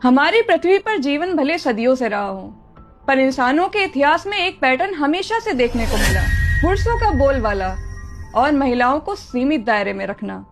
हमारी पृथ्वी पर जीवन भले सदियों से रहा हो, पर इंसानों के इतिहास में एक पैटर्न हमेशा से देखने को मिला। पुरुषों का बोलबाला और महिलाओं को सीमित दायरे में रखना।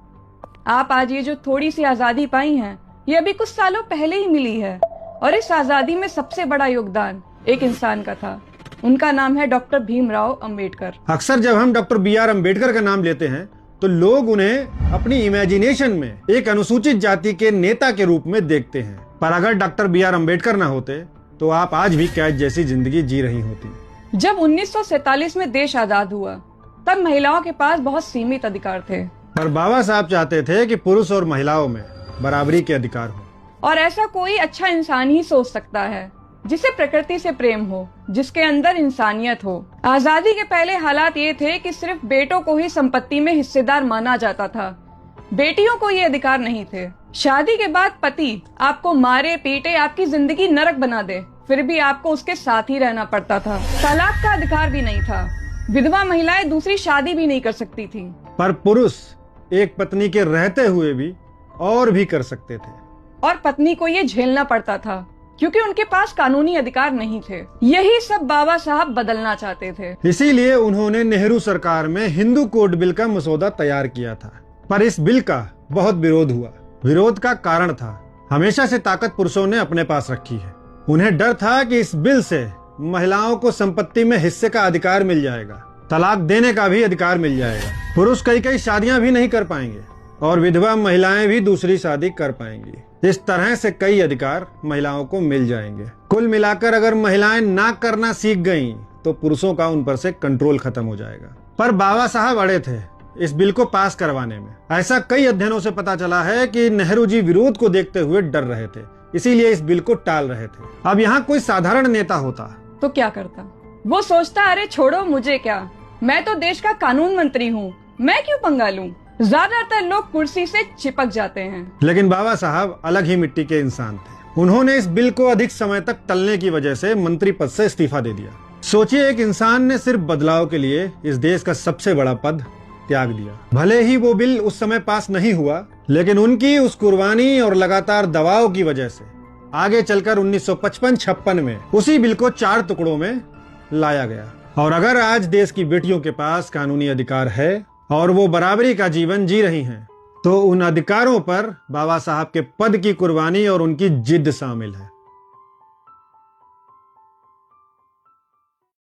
आप आज ये जो थोड़ी सी आजादी पाई हैं, ये अभी कुछ सालों पहले ही मिली है, और इस आजादी में सबसे बड़ा योगदान एक इंसान का था। उनका नाम है डॉक्टर भीमराव अंबेडकर। अक्सर जब हम डॉक्टर B.R. अम्बेडकर का नाम लेते हैं तो लोग उन्हें अपनी इमेजिनेशन में एक अनुसूचित जाति के नेता के रूप में देखते हैं, पर अगर डॉक्टर B.R. अम्बेडकर ना होते तो आप आज भी कैद जैसी जिंदगी जी रही होती। जब 1947 में देश आजाद हुआ, तब महिलाओं के पास बहुत सीमित अधिकार थे, पर बाबा साहब चाहते थे कि पुरुष और महिलाओं में बराबरी के अधिकार हो। और ऐसा कोई अच्छा इंसान ही सोच सकता है जिसे प्रकृति से प्रेम हो, जिसके अंदर इंसानियत हो। आजादी के पहले हालात ये थे कि सिर्फ बेटों को ही संपत्ति में हिस्सेदार माना जाता था, बेटियों को ये अधिकार नहीं थे। शादी के बाद पति आपको मारे पीटे, आपकी जिंदगी नरक बना दे, फिर भी आपको उसके साथ ही रहना पड़ता था। तलाक का अधिकार भी नहीं था, विधवा महिलाएं दूसरी शादी भी नहीं कर सकती थी। पर पुरुष एक पत्नी के रहते हुए भी और भी कर सकते थे, और पत्नी को ये झेलना पड़ता था क्योंकि उनके पास कानूनी अधिकार नहीं थे। यही सब बाबा साहब बदलना चाहते थे। इसीलिए उन्होंने नेहरू सरकार में हिंदू कोड बिल का मसौदा तैयार किया था, पर इस बिल का बहुत विरोध हुआ। विरोध का कारण था, हमेशा से ताकत पुरुषों ने अपने पास रखी है। उन्हें डर था कि इस बिल से महिलाओं को संपत्ति में हिस्से का अधिकार मिल जाएगा, तलाक देने का भी अधिकार मिल जाएगा, पुरुष कई शादियां भी नहीं कर पाएंगे और विधवा महिलाएं भी दूसरी शादी कर पाएंगी। इस तरह से कई अधिकार महिलाओं को मिल जाएंगे। कुल मिलाकर अगर महिलाएं ना करना सीख गईं, तो पुरुषों का उन पर से कंट्रोल खत्म हो जाएगा। पर बाबा साहब अड़े थे इस बिल को पास करवाने में। ऐसा कई अध्ययनों से पता चला है कि नेहरू जी विरोध को देखते हुए डर रहे थे, इसीलिए इस बिल को टाल रहे थे। अब यहाँ कोई साधारण नेता होता तो क्या करता? वो सोचता, अरे छोड़ो, मुझे क्या, मैं तो देश का कानून मंत्री हूँ, मैं क्यों पंगा लूं। ज्यादातर लोग कुर्सी से चिपक जाते हैं। लेकिन बाबा साहब अलग ही मिट्टी के इंसान थे। उन्होंने इस बिल को अधिक समय तक टलने की वजह से मंत्री पद से इस्तीफा दे दिया। सोचिए, एक इंसान ने सिर्फ बदलाव के लिए इस देश का सबसे बड़ा पद त्याग दिया। भले ही वो बिल उस समय पास नहीं हुआ, लेकिन उनकी उस कुर्बानी और लगातार दबाव की वजह से आगे चलकर 1955-56 में उसी बिल को 4 टुकड़ों में लाया गया। और अगर आज देश की बेटियों के पास कानूनी अधिकार है और वो बराबरी का जीवन जी रही हैं, तो उन अधिकारों पर बाबा साहब के पद की कुर्बानी और उनकी जिद शामिल है।